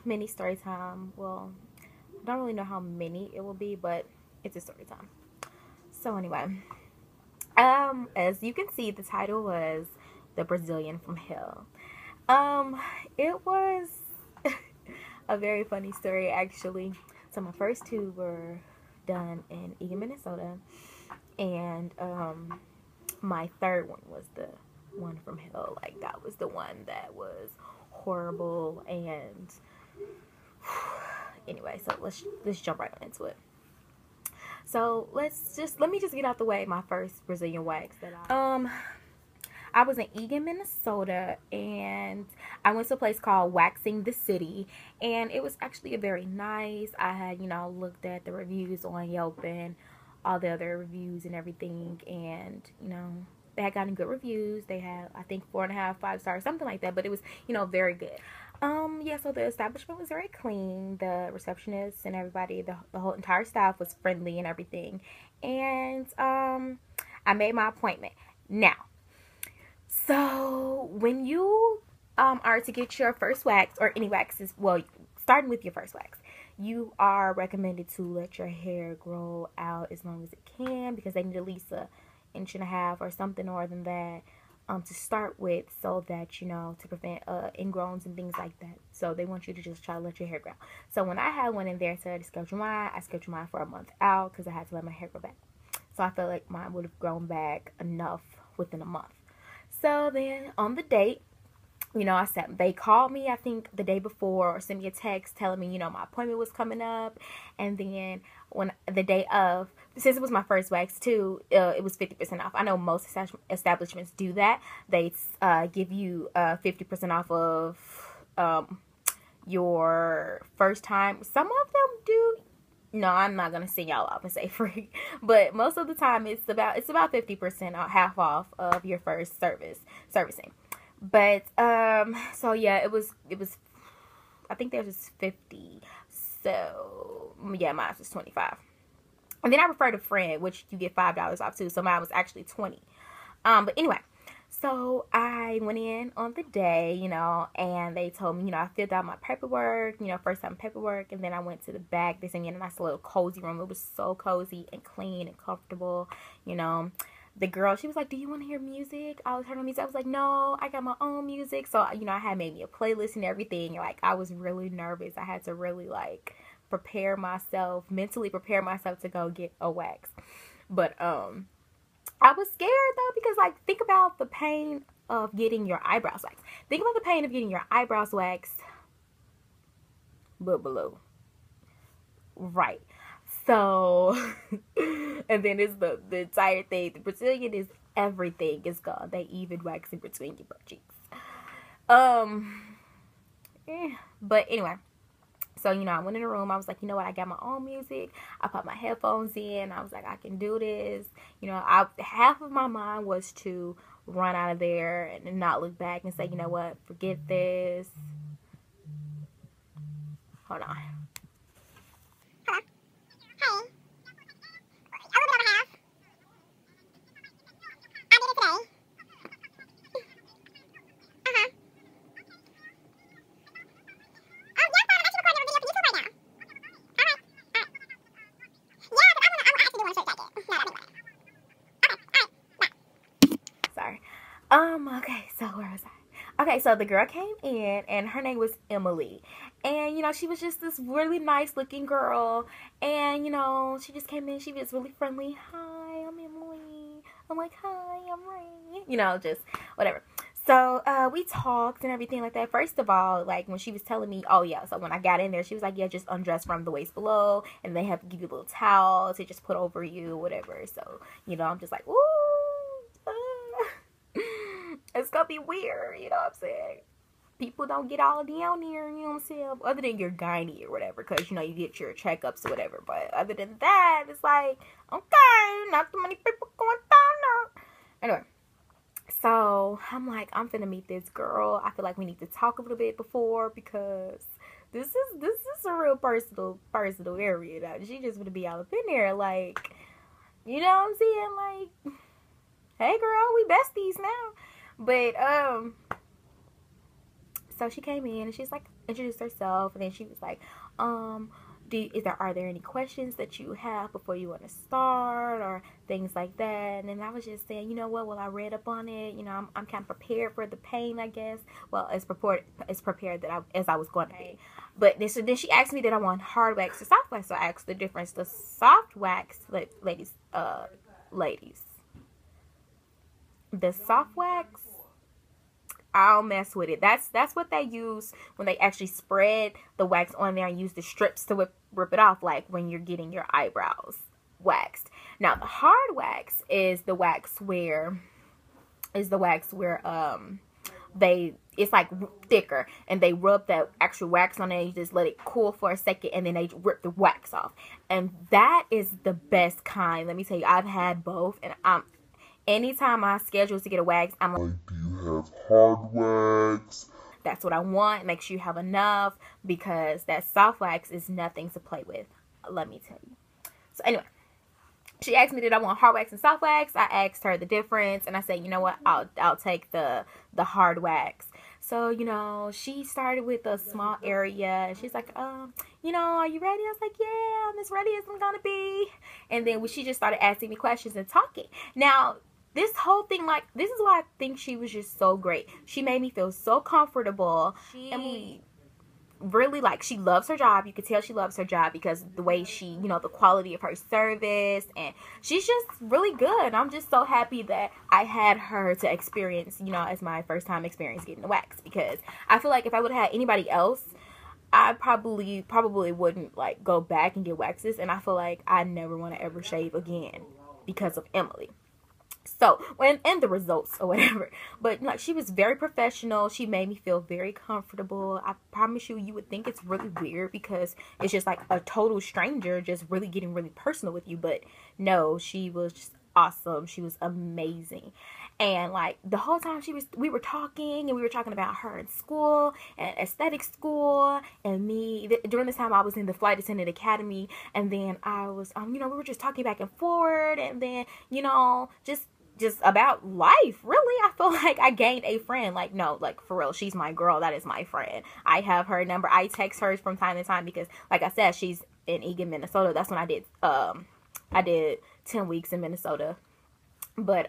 mini story time. Well, I don't really know how many it will be, but it's a story time. So anyway, as you can see, the title was The Brazilian from Hell. It was a very funny story, actually. So my first two were done in Eagan, Minnesota, and my third one was the one from hell. Like, that was the one that was horrible. And anyway, so let's jump right into it. So let me just get out the way my first Brazilian wax that I was in Eagan, Minnesota, and I went to a place called Waxing the City, and it was actually a very nice. I had, looked at the reviews on Yelp and all the other reviews and everything, and, they had gotten good reviews. They had, I think, 4.5, 5 stars, something like that, but it was, very good. Yeah, so the establishment was very clean. The receptionist and everybody, the whole entire staff was friendly and everything, and, I made my appointment. Now, so when you are to get your first wax, or any waxes, well, starting with your first wax, you are recommended to let your hair grow out as long as it can, because they need at least an inch and a half or something more than that to start with, so that, to prevent ingrowns and things like that. So they want you to just try to let your hair grow. So when I had one in there to schedule mine, I scheduled mine for a month out because I had to let my hair grow back. So I felt like mine would have grown back enough within a month. So then on the date, they called me, I think, the day before, or sent me a text telling me, my appointment was coming up. And then when the day of, since it was my first wax too, it was 50% off. I know most establishments do that. They give you 50% off of your first time. Some of them do. No, I'm not gonna sing y'all off and say free, but most of the time it's about 50% or half off of your first servicing. But so yeah, it was I think theirs was 50. So yeah, mine was 25. And then I referred a friend, which you get $5 off too. So mine was actually 20. But anyway, so I went in on the day, and they told me, I filled out my paperwork, first time paperwork, and then I went to the back. They sent me in a nice little cozy room. It was so cozy and clean and comfortable, The girl, she was like, do you want to hear music? I was hearing music. I was like, no, I got my own music. So, I had made me a playlist and everything. Like, I was really nervous. I had to really, mentally prepare myself to go get a wax. But, I was scared, though, because, think about the pain of getting your eyebrows waxed. Think about the pain of getting your eyebrows waxed, but below. Right. So, and then it's the entire thing. The Brazilian is everything is gone. They even wax in between your butt cheeks. But anyway. So, I went in the room. I was like, you know what? I got my own music. I put my headphones in. I was like, I can do this. Half of my mind was to run out of there and not look back and say, you know what? Forget this. Hold on. Hello. Hey. A little bit over half. I did it today. Okay, so where was I? Okay, so the girl came in, and her name was Emily. And, she was just this really nice looking girl. And, she just came in, she was really friendly. Hi, I'm Emily. I'm like, hi, I'm Ray. Just whatever. So, we talked and everything like that. First of all, when she was telling me, oh yeah, so when I got in there, she was like, yeah, just undress from the waist below. And they have to give you a little towel to just put over you, whatever. So, I'm just like, ooh. It's gonna be weird, you know what I'm saying? People don't get all down here, you know what I'm saying? Other than your gynae or whatever, because, you get your checkups or whatever. But other than that, it's like, okay, not too many people going down there. Anyway, so I'm like, I'm finna meet this girl. I feel like we need to talk a little bit before, because this is a real personal area. Now. She just gonna be all up in there, like, you know what I'm saying? Like, hey girl, we besties now. But, so she came in and she's like, introduced herself, and then she was like, are there any questions that you have before you want to start, or things like that? And then I was just saying, you know what, well, I read up on it, you know, I'm kind of prepared for the pain, I guess. Well, as prepared as I was going to be. But then she asked me that I want hard wax or soft wax, so I asked the difference. The soft wax, ladies, the soft wax, I'll mess with it. That's what they use when they actually spread the wax on there and use the strips to rip it off, like when you're getting your eyebrows waxed. Now the hard wax is the wax where it's like thicker, and they rub that actual wax on it, and you just let it cool for a second, and then they rip the wax off. And that is the best kind. Let me tell you, I've had both, and anytime I schedule to get a wax, I'm like, do you have hard wax? That's what I want. Make sure you have enough, because that soft wax is nothing to play with. Let me tell you. So anyway, she asked me, did I want hard wax and soft wax? I asked her the difference, and I said, you know what, I'll take the hard wax. So, you know, she started with a small area, and she's like, you know, are you ready? I was like, yeah, I'm as ready as I'm gonna be. And then she just started asking me questions and talking. Now, this whole thing, like, this is why I think she was just so great. She made me feel so comfortable. Emily really, like, she loves her job. You could tell she loves her job because the way she, you know, the quality of her service, and she's just really good. I'm just so happy that I had her to experience, you know, as my first time experience getting the wax, because I feel like if I would have had anybody else, I probably wouldn't, like, go back and get waxes, and I feel like I never want to ever shave again because of Emily. So, and the results or whatever. But, like, she was very professional. She made me feel very comfortable. I promise you, you would think it's really weird because it's just like a total stranger just really getting really personal with you. But no, she was just awesome. She was amazing. And, like, the whole time we were talking, and we were talking about her in school and aesthetic school, and me. During this time, I was in the flight attendant academy, and then I was, you know, we were just talking back and forward, and then, you know, just about life, really. I feel like I gained a friend. Like, no, like, for real, she's my girl. That is my friend. I have her number. I text her from time to time because, like I said, she's in Eagan, Minnesota. That's when I did 10 weeks in Minnesota. But,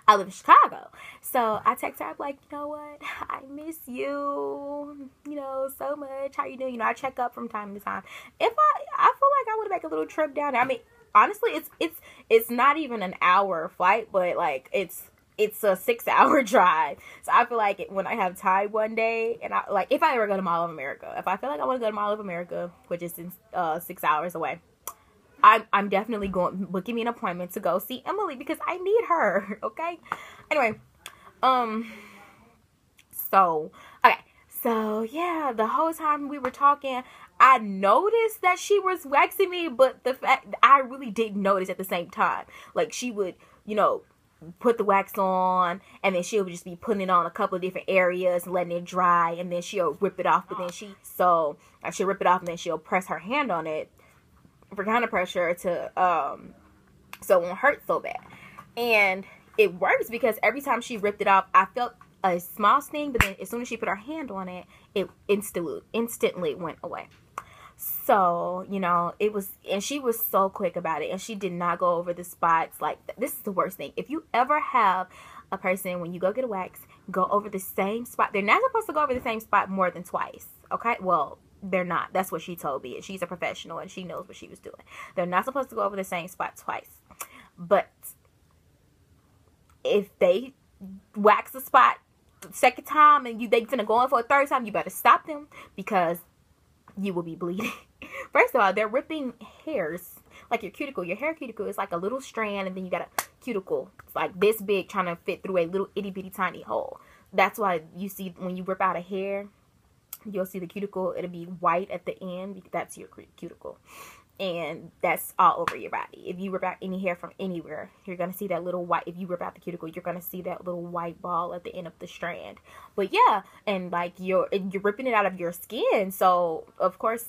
I live in Chicago. So I text her, I'm like, you know what? I miss you, you know, so much. How you doing? You know, I check up from time to time. I feel like I would make a little trip down there. I mean, honestly, it's not even an hour flight, but, like, it's a 6-hour drive. So I feel like when I have time one day, and if I ever go to Mall of America, if I feel like I want to go to Mall of America, which is 6 hours away, I'm definitely booking me an appointment to go see Emily because I need her. Okay. Anyway, so yeah, the whole time we were talking, I noticed that she was waxing me, but the fact I really didn't notice at the same time. Like, she would, you know, put the wax on, and then she'll just be putting it on a couple of different areas and letting it dry, and then she'll rip it off. But then she'll rip it off, and then she'll press her hand on it for kind of pressure to so it won't hurt so bad. And it works because every time she ripped it off, I felt a small sting, but then as soon as she put her hand on it, it instantly went away. So, you know, and she was so quick about it, and she did not go over the spots. Like, this is the worst thing. If you ever have a person, when you go get a wax, go over the same spot, they're not supposed to go over the same spot more than twice, okay? Well, they're not. That's what she told me. She's a professional, and she knows what she was doing. They're not supposed to go over the same spot twice. But if they wax the spot the second time, and they finna go in for a third time, you better stop them, because you will be bleeding. First of all, they're ripping hairs, like your cuticle. Your hair cuticle is like a little strand, and then you got a cuticle. It's like this big, trying to fit through a little itty bitty tiny hole. That's why you see when you rip out a hair, you'll see the cuticle. It'll be white at the end. That's your cuticle. And that's all over your body. If you rip out any hair from anywhere, you're going to see that little white. If you rip out the cuticle, you're going to see that little white ball at the end of the strand. But yeah, and like you're ripping it out of your skin. So, of course,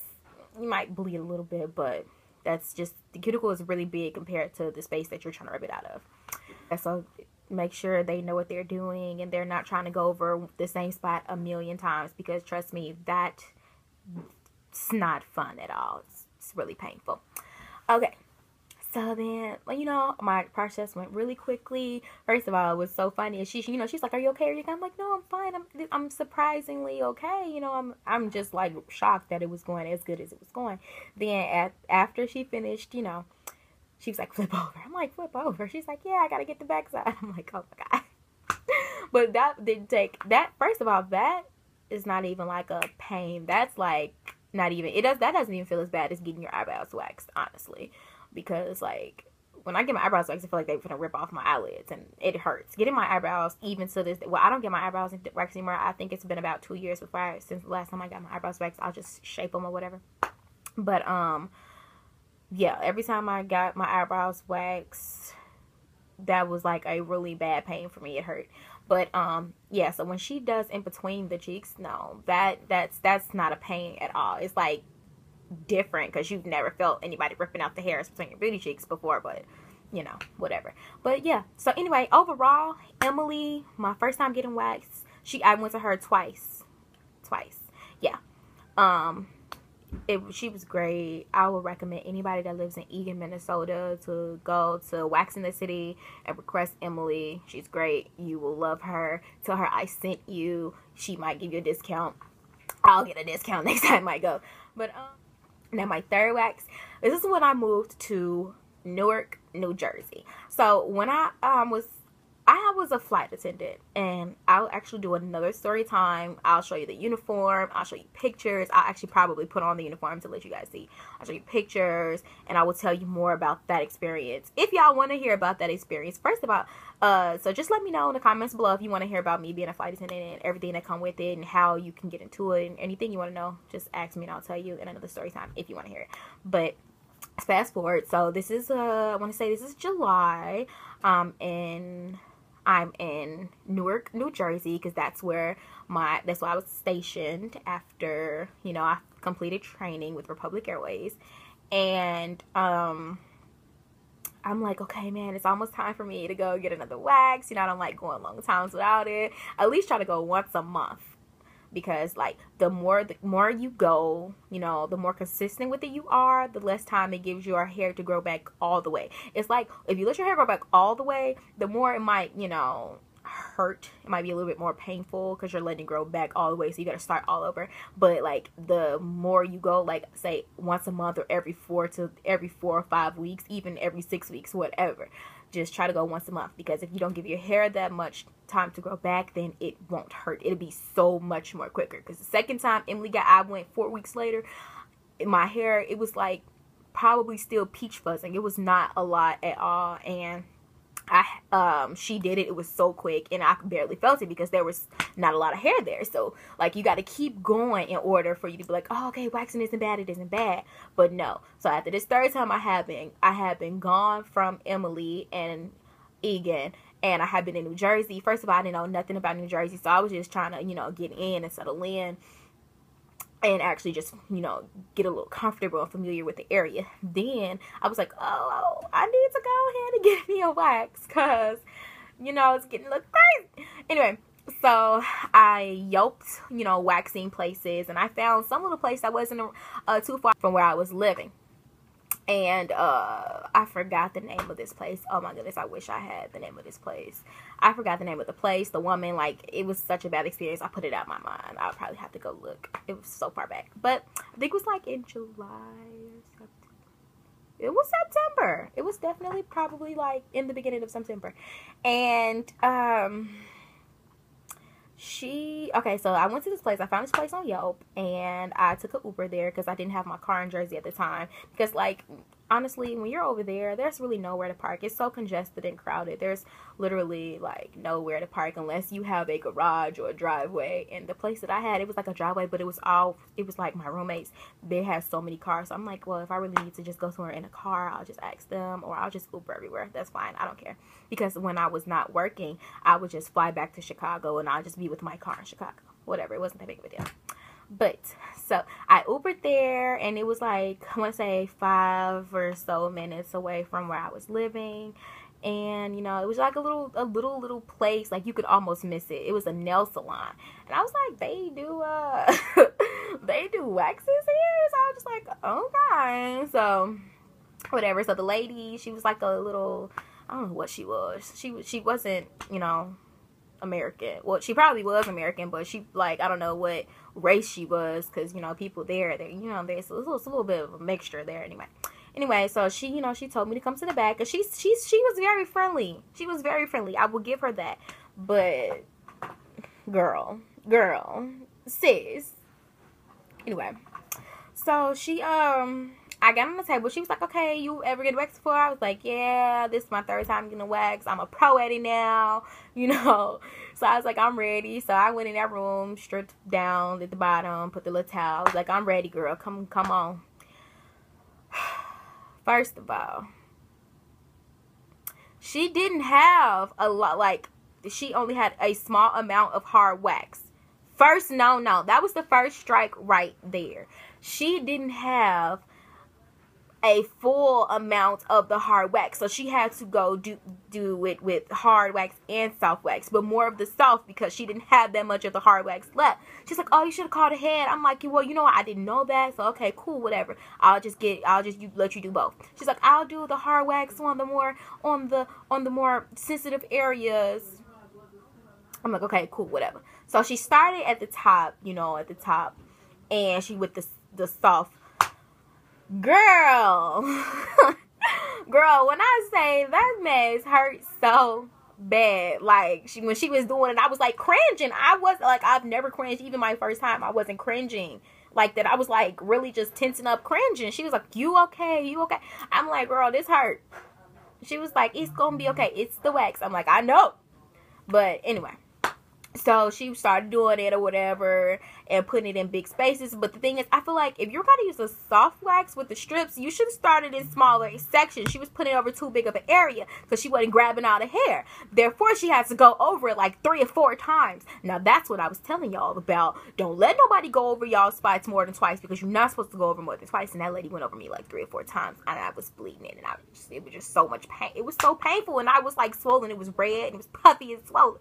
you might bleed a little bit. But that's just, the cuticle is really big compared to the space that you're trying to rip it out of. And so make sure they know what they're doing and they're not trying to go over the same spot a million times, because trust me, that's not fun at all. It's really painful. Okay. So then, you know, my process went really quickly. First of all, it was so funny. She's like, "Are you okay? Are you okay?" I'm like, "No, I'm fine. I'm surprisingly okay." You know, I'm just like shocked that it was going as good as it was going. Then after she finished, you know, she was like, "Flip over." I'm like, "Flip over?" She's like, "Yeah, I gotta get the backside." I'm like, "Oh my god." But that didn't take that. First of all, that is not even like a pain. That's like not even that doesn't even feel as bad as getting your eyebrows waxed, honestly. Because, like, when I get my eyebrows waxed, I feel like they're going to rip off my eyelids, and it hurts. Getting my eyebrows, even to this, well, I don't get my eyebrows waxed anymore. I think it's been about 2 years since the last time I got my eyebrows waxed. I'll just shape them or whatever. But, yeah, every time I got my eyebrows waxed, that was, like, a really bad pain for me. It hurt. But, yeah, so when she does in between the cheeks, no, that's not a pain at all. It's, like, different because you've never felt anybody ripping out the hairs between your booty cheeks before, but you know, whatever. But yeah, so anyway, overall, Emily, my first time getting waxed, I went to her twice. Yeah. She was great. I would recommend anybody that lives in Eagan, Minnesota, to go to Wax in the City and request Emily. She's great. You will love her. Tell her I sent you. She might give you a discount. I'll get a discount next time I go. But now my third wax, this is when I moved to Newark, New Jersey. So when I was a flight attendant, and I'll actually do another story time. I'll show you the uniform. I'll show you pictures. I'll actually probably put on the uniform to let you guys see. I'll show you pictures, and I will tell you more about that experience. If y'all want to hear about that experience, first of all, so just let me know in the comments below if you want to hear about me being a flight attendant and everything that come with it and how you can get into it, and anything you want to know, just ask me and I'll tell you in another story time if you want to hear it. But fast forward. So this is I want to say this is July, and I'm in Newark, New Jersey, because that's where I was stationed after, you know, I completed training with Republic Airways. And I'm like, okay, man, it's almost time for me to go get another wax. You know, I don't like going long times without it. At least try to go once a month. Because, like, the more you go, you know, the more consistent with it you are, the less time it gives your hair to grow back all the way. It's like, if you let your hair grow back all the way, the more it might, you know, hurt. It might be a little bit more painful because you're letting it grow back all the way, so you got to start all over. But, like, the more you go, like, say, once a month or every 4 or 5 weeks, even every 6 weeks, whatever, just try to go once a month, because if you don't give your hair that much time to grow back, then it won't hurt. It'll be so much more quicker. Because the second time I went 4 weeks later, my hair, it was like probably still peach fuzzing. It was not a lot at all, and she did it. It was so quick, and I barely felt it because there was not a lot of hair there. So, like, you got to keep going in order for you to be like, oh, okay, waxing isn't bad. It isn't bad. But no. So after this third time, I have been gone from Emily and Egan, and I have been in New Jersey. First of all, I didn't know nothing about New Jersey, so I was just trying to, you know, get in and settle in, and actually just, you know, get a little comfortable and familiar with the area. Then I was like, oh, I need to go ahead and get me a wax, because, you know, it's getting a little crazy. Anyway, so I yelped, you know, waxing places, and I found some little place that wasn't too far from where I was living. And I forgot the name of this place. Oh my goodness, I wish I had the name of this place. I forgot the name of the place. The woman, like, it was such a bad experience. I put it out of my mind. I'll probably have to go look. It was so far back. But I think it was like in July or September. It was September. It was definitely probably like in the beginning of September. And okay, so I went to this place. I found this place on Yelp, and I took an Uber there because I didn't have my car in Jersey at the time. Because, like, honestly, when you're over there, there's really nowhere to park. It's so congested and crowded. There's literally, like, nowhere to park unless you have a garage or a driveway. And the place that I had, it was like a driveway, but it was like my roommates. They had so many cars. So I'm like, well, if I really need to just go somewhere in a car, I'll just ask them, or I'll just Uber everywhere. That's fine. I don't care. Because when I was not working, I would just fly back to Chicago, and I'll just be with my car in Chicago. Whatever. It wasn't that big of a deal. But, so, I Ubered there, and it was like, I want to say 5 or so minutes away from where I was living. And, you know, it was like a little place, like you could almost miss it. It was a nail salon. And I was like, they do they do waxes here? So I was just like, okay. So whatever. So the lady, she was like a little, I don't know what she was. She wasn't, you know, American. Well, she probably was American, but she, like, I don't know what race she was, because, you know, people there, you know, there's a little bit of a mixture there anyway. So she, you know, she told me to come to the back, and she was very friendly. She was very friendly, I will give her that. But girl, sis, anyway, so she I got on the table. She was like, okay, you ever get waxed before? I was like, yeah, this is my third time getting a wax. I'm a pro at it now, you know. So I was like, I'm ready. So I went in that room, stripped down at the bottom, put the little towel. I was like, I'm ready, girl. Come on. First of all, she didn't have a lot, like, she only had a small amount of hard wax. First, no. That was the first strike right there. She didn't have a full amount of the hard wax, so she had to go do it with hard wax and soft wax, but more of the soft because she didn't have that much of the hard wax left. She's like, oh, you should have called ahead. I'm like, well, you know what, I didn't know that, so okay, cool, whatever. I'll just let you do both. She's like, I'll do the hard wax on the more sensitive areas. I'm like, okay, cool, whatever. So she started at the top, you know, and she with the soft. Girl, when I say that mess hurt so bad, like, when she was doing it, I was like cringing. I was like, I've never cringed. Even my first time, I wasn't cringing like that. I was like really just tensing up, cringing. She was like, you okay? I'm like, girl, this hurt. She was like, it's gonna be okay. It's the wax. I'm like, I know. But anyway. So she started doing it or whatever and putting it in big spaces. But the thing is, I feel like if you're going to use a soft wax with the strips, you should have started in smaller sections. She was putting it over too big of an area because she wasn't grabbing all the hair. Therefore, she had to go over it like 3 or 4 times. Now, that's what I was telling y'all about. Don't let nobody go over y'all's spots more than twice, because you're not supposed to go over more than twice. And that lady went over me like 3 or 4 times, and I was bleeding it, and it was just so much pain. It was so painful, and I was like swollen. It was red, and it was puffy and swollen.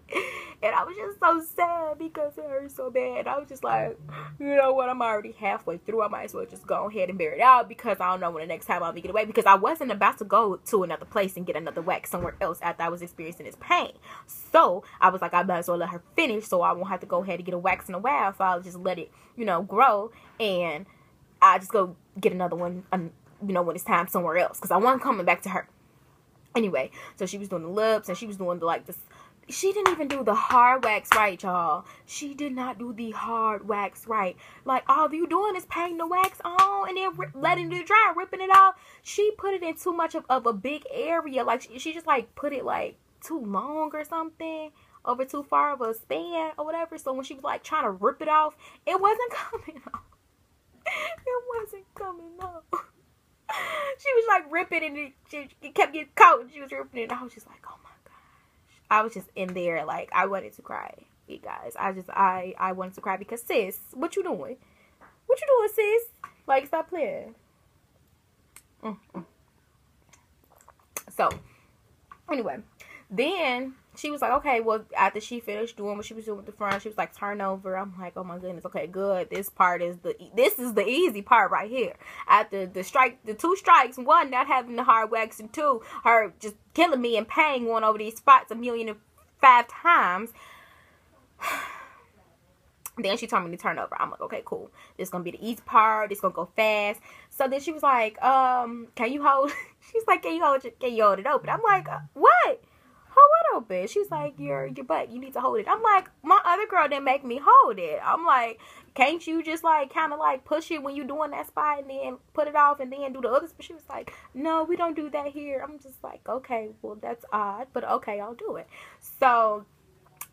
And I was just so sad because it hurt so bad. I was just like, you know what, I'm already halfway through. I might as well just go ahead and bear it out, because I don't know when the next time I'll be get away, because I wasn't about to go to another place and get another wax somewhere else after I was experiencing this pain. So I was like, I might as well let her finish so I won't have to go ahead and get a wax in a while. So I'll just let it, you know, grow, and I'll just go get another one, you know, when it's time somewhere else, because I wasn't coming back to her. Anyway, so she was doing the lips, and she was doing the, like, this. She didn't even do the hard wax right, y'all. She did not do the hard wax right. Like, all you doing is painting the wax on and then letting it dry, ripping it off. She put it in too much of a big area. Like, she just, like, put it, like, too long or something, over too far of a span or whatever. So when she was, like, trying to rip it off, it wasn't coming off. It wasn't coming off. She was, like, ripping it, and it kept getting caught, and she was ripping it. And I was just like, oh, my. I was just in there, like, I wanted to cry, you guys. I wanted to cry because, sis, what you doing? What you doing, sis? Like, stop playing. So, anyway, then she was like, okay, well, after she finished doing what she was doing with the front, she was like, turn over. I'm like, oh my goodness, okay, good. This is the easy part right here. After the 2 strikes, 1, not having the hard wax, and 2, her just killing me and pain going over these spots 1,000,005 times. Then she told me to turn over. I'm like, okay, cool. This is going to be the easy part. It's going to go fast. So then she was like, can you hold, she's like, can you hold it open? I'm like, what? Hold it open. She's like, your butt, you need to hold it. I'm like, my other girl didn't make me hold it. I'm like, can't you just, like, kind of, like, push it when you're doing that spot and then put it off and then do the other spot? She was like, no, we don't do that here. I'm just like, okay, well, that's odd, but okay, I'll do it. So,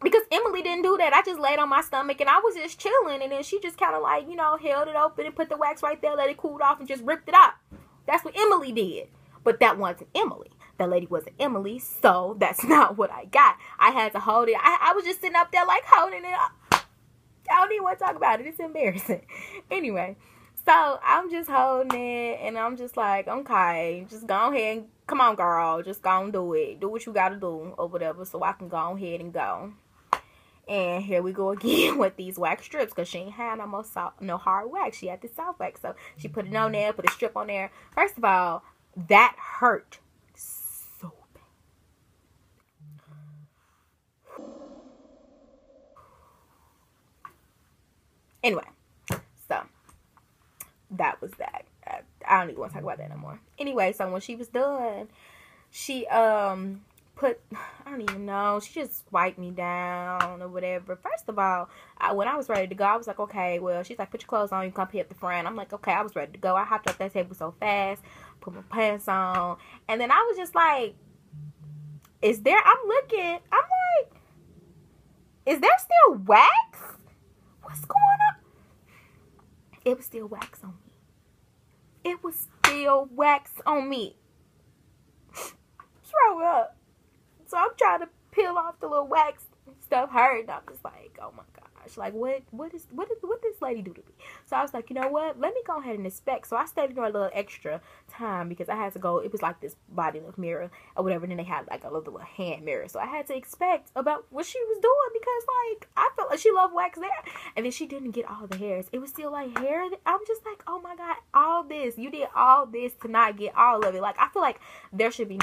because Emily didn't do that, I just laid on my stomach and I was just chilling, and then she just kind of, like, you know, held it open and put the wax right there, let it cool off, and just ripped it out. That's what Emily did. But that wasn't Emily. That lady wasn't Emily, so that's not what I got. I had to hold it. I was just sitting up there, like, holding it up. I don't even want to talk about it. It's embarrassing. Anyway, so So I'm just holding it, and I'm just like, okay, just go ahead and come on, girl, just go and do it. Do what you gotta do or whatever, so I can go ahead and go. And here we go again with these wax strips, because she ain't had no hard wax. She had the soft wax, so she put it on there, put a strip on there. First of all, that hurt so bad. Anyway, so that was that. I don't even want to talk about that no more. Anyway, so when she was done, she put, I don't even know, she just wiped me down or whatever. First of all, when I was ready to go, I was like, okay, well, she's like, put your clothes on, you come pick up the front. I'm like, okay, I was ready to go. I hopped up that table so fast, put my pants on, and then I was just like, I'm looking, I'm like, is there still wax? What's going on? It was still wax on me. It was still wax on me. Throw up. So I'm trying to peel off the little wax stuff hurt. And I'm just like, oh my gosh, like what did this lady do to me? So I was like, you know what? Let me go ahead and inspect. So I stayed there a little extra time because I had to go. It was like this body look mirror or whatever. And then they had like a little hand mirror. So I had to inspect about what she was doing because like I felt like she loved wax there. And then she didn't get all the hairs. It was still like hair. I'm just like, oh my God, all this. You did all this to not get all of it. Like I feel like there should be.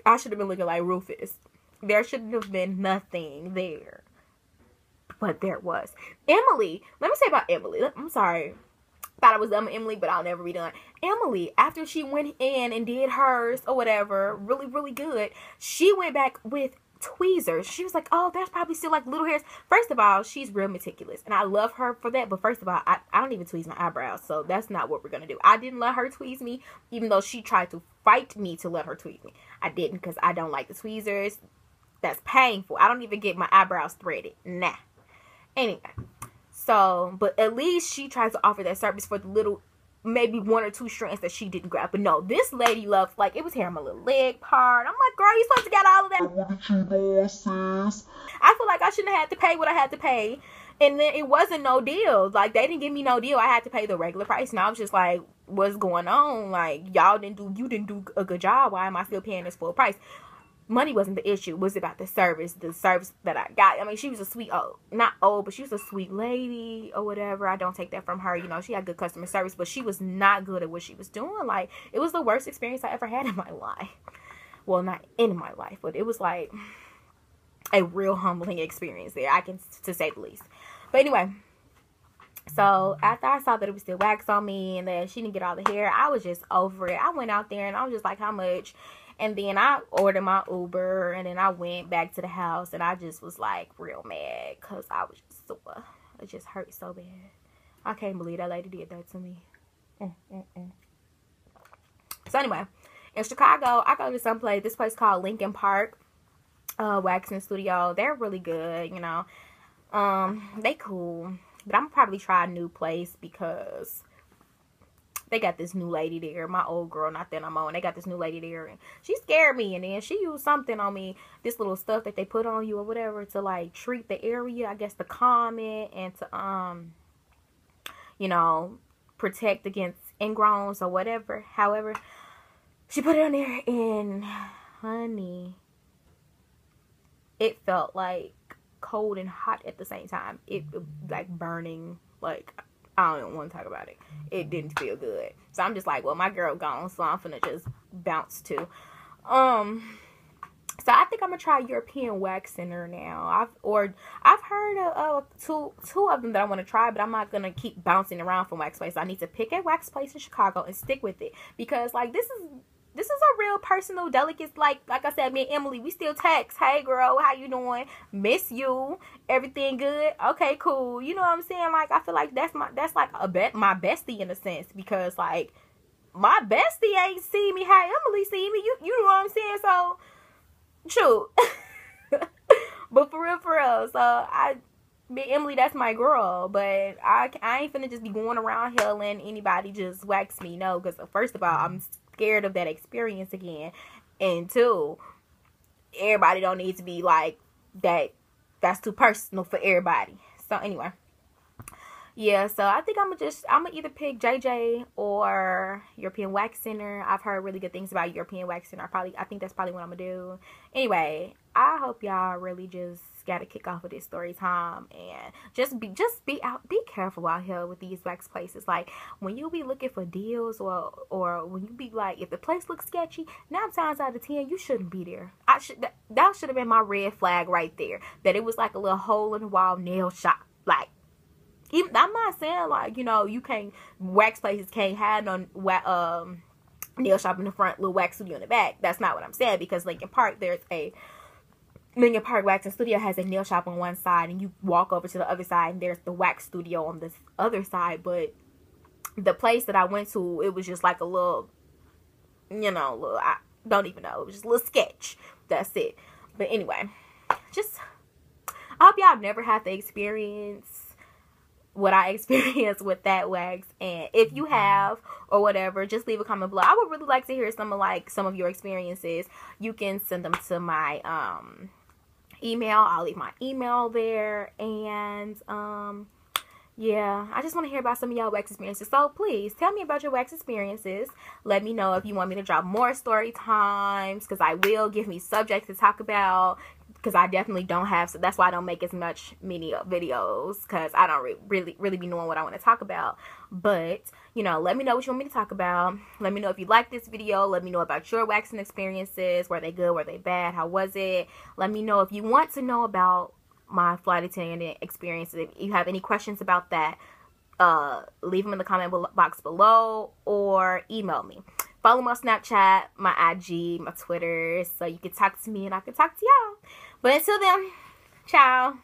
I should have been looking like Rufus. There shouldn't have been nothing there. But there was. Emily, let me say about Emily. I'm sorry. Thought I was done with Emily, but I'll never be done. Emily, after she went in and did hers or whatever, really, really good, she went back with tweezers. She was like, oh, there's probably still like little hairs. First of all, she's real meticulous. And I love her for that. But first of all, I don't even tweeze my eyebrows. So that's not what we're going to do. I didn't let her tweeze me, even though she tried to fight me to let her tweeze me. I didn't because I don't like the tweezers. That's painful. I don't even get my eyebrows threaded. Nah. Anyway. So, but at least she tries to offer that service for the little, maybe 1 or 2 strands that she didn't grab. But no, this lady loved, like, it was hair on my little leg part. I'm like, girl, you supposed to get all of that. What did you do, sis? I feel like I shouldn't have had to pay what I had to pay. And then it wasn't no deal. Like, they didn't give me no deal. I had to pay the regular price. And I was just like, what's going on? Like, you didn't do a good job. Why am I still paying this full price? Money wasn't the issue. It was about the service that I got. I mean, she was a sweet, not old, but she was a sweet lady or whatever. I don't take that from her. You know, she had good customer service, but she was not good at what she was doing. Like, it was the worst experience I ever had in my life. Well, not in my life, but it was like a real humbling experience there, to say the least. But anyway, so after I saw that it was still wax on me and that she didn't get all the hair, I was just over it. I went out there and I was just like, how much? And then I ordered my Uber, and then I went back to the house, and I just was like real mad because I was just sore. It just hurt so bad. I can't believe that lady did that to me. So anyway, in Chicago, I go to this place called Lincoln Park Waxing Studio. They're really good, you know. They cool, but I'm probably try a new place because they got this new lady there. My old girl, not that I'm on. They got this new lady there, and she scared me. And then she used something on me, this little stuff that they put on you or whatever, to like treat the area, I guess, to calm it and to you know, protect against ingrowns or whatever. However, she put it on there, and honey, it felt like cold and hot at the same time. It like burning, like, I don't want to talk about it. It didn't feel good. So I'm just like, well, my girl gone, so I'm finna just bounce too. So I think I'm gonna try European Wax Center now. I've heard of two of them that I want to try, but I'm not gonna keep bouncing around from wax place. I need to pick a wax place in Chicago and stick with it, because like this is a real personal, delicate, like I said, me and Emily, we still text. Hey, girl, how you doing? Miss you. Everything good? Okay, cool. You know what I'm saying? Like, I feel like that's like my bestie in a sense, because like my bestie ain't see me how Emily see me. You know what I'm saying? So, shoot. But for real. So me and Emily, that's my girl. But I ain't finna just be going around here letting anybody just wax me. No, because first of all, I'm scared of that experience again, and 2, everybody don't need to be like that. That's too personal for everybody. So anyway, yeah, so I think I'm gonna either pick JJ or European Wax Center. I've heard really good things about European Wax Center. I think that's probably what I'm gonna do. Anyway, I hope y'all really just got to kick off with this story time, and just be careful out here with these wax places. Like when you be looking for deals, or when you be like, if the place looks sketchy, 9 times out of 10 you shouldn't be there. That should have been my red flag right there. That it was like a little hole in the wall nail shop. Like, I'm not saying like, you know, you can't, wax places can't have no nail shop in the front, little wax studio in the back. That's not what I'm saying, because Lincoln Park Waxing Studio has a nail shop on one side, and you walk over to the other side and there's the wax studio on this other side. But the place that I went to, it was just like a little, you know, I don't even know, it was just a little sketch. That's it. But anyway, just, I hope y'all never have to experience what I experienced with that wax. And if you have, or whatever, just leave a comment below. I would really like to hear some of your experiences. You can send them to my email. I'll leave my email there. And yeah, I just want to hear about some of y'all wax experiences. So please tell me about your wax experiences. Let me know if you want me to drop more story times, because I will. Give me subjects to talk about, because I definitely don't have, so that's why I don't make as many videos, because I don't really be knowing what I want to talk about. But, you know, let me know what you want me to talk about. Let me know if you like this video. Let me know about your waxing experiences. Were they good? Were they bad? How was it? Let me know if you want to know about my flight attendant experiences. If you have any questions about that, leave them in the comment box below, or email me. Follow my Snapchat, my IG, my Twitter, so you can talk to me and I can talk to y'all. But until then, ciao.